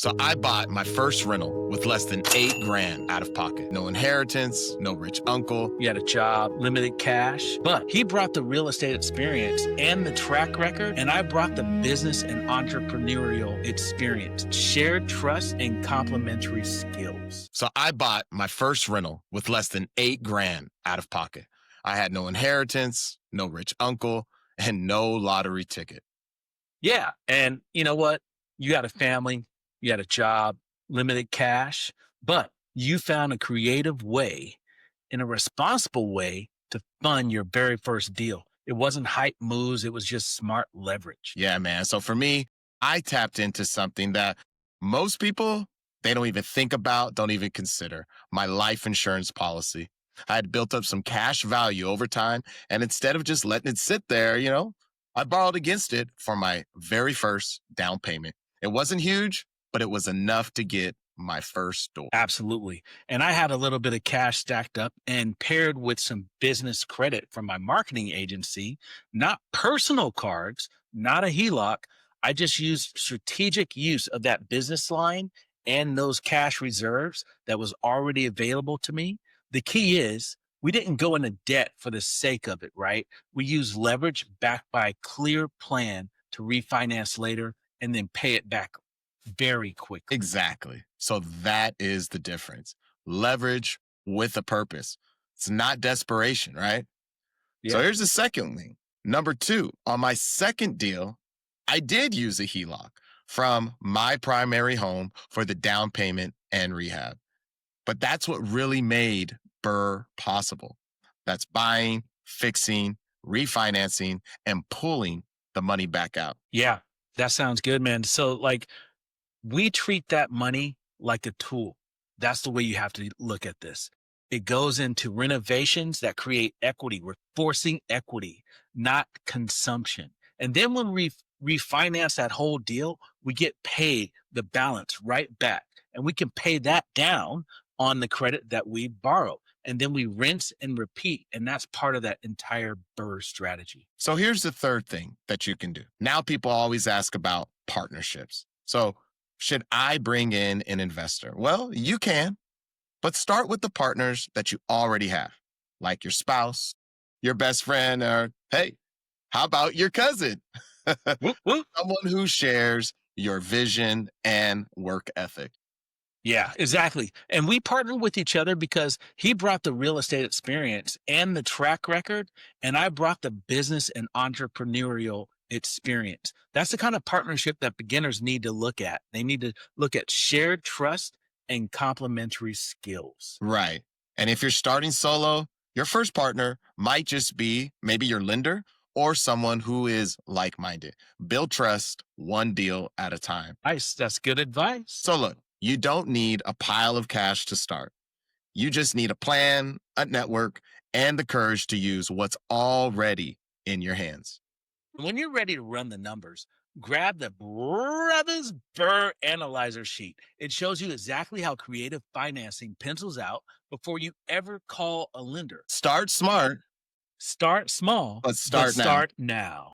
So I bought my first rental with less than $8,000 out of pocket. No inheritance, no rich uncle. He had a job, limited cash, but he brought the real estate experience and the track record, and I brought the business and entrepreneurial experience, shared trust, and complementary skills. So I bought my first rental with less than $8,000 out of pocket. I had no inheritance, no rich uncle, and no lottery ticket. Yeah, and you know what? You had a family, you had a job, limited cash, but you found a creative way, in a responsible way, to fund your very first deal. It wasn't hype moves, it was just smart leverage. Yeah, man. So for me, I tapped into something that most people, they don't even think about, don't even consider: my life insurance policy. I had built up some cash value over time, and instead of just letting it sit there, I borrowed against it for my very first down payment. It wasn't huge, but it was enough to get my first door. Absolutely. And I had a little bit of cash stacked up and paired with some business credit from my marketing agency, not personal cards, not a HELOC. I just used strategic use of that business line and those cash reserves that was already available to me. The key is we didn't go into debt for the sake of it, right? We used leverage backed by a clear plan to refinance later and then pay it back very quickly. Exactly. So that is the difference. Leverage with a purpose. It's not desperation, right? So Yeah. here's the second thing. Number two, on my second deal, I did use a HELOC from my primary home for the down payment and rehab. But that's what really made BRRRR possible. That's buying, fixing, refinancing, and pulling the money back out. Yeah. That sounds good, man. So like we treat that money like a tool. That's the way you have to look at this. It goes into renovations that create equity. We're forcing equity, not consumption. And then when we refinance that whole deal, we get paid the balance right back. And we can pay that down on the credit that we borrow. And then we rinse and repeat. And that's part of that entire BRRRR strategy. So here's the third thing that you can do. Now people always ask about partnerships. So should I bring in an investor? Well, you can, but start with the partners that you already have, like your spouse, your best friend, or hey, how about your cousin? Whoop, whoop. Someone who shares your vision and work ethic. Yeah, exactly. And we partnered with each other because he brought the real estate experience and the track record, and I brought the business and entrepreneurial experience. That's the kind of partnership that beginners need to look at. They need to look at shared trust and complementary skills. Right. And if you're starting solo, your first partner might just be maybe your lender or someone who is like-minded. Build trust one deal at a time. Nice. That's good advice. So look, you don't need a pile of cash to start. You just need a plan, a network, and the courage to use what's already in your hands. When you're ready to run the numbers, grab the Brothers BRRRR Analyzer sheet. It shows you exactly how creative financing pencils out before you ever call a lender. Start smart, Start small, but start now. start now.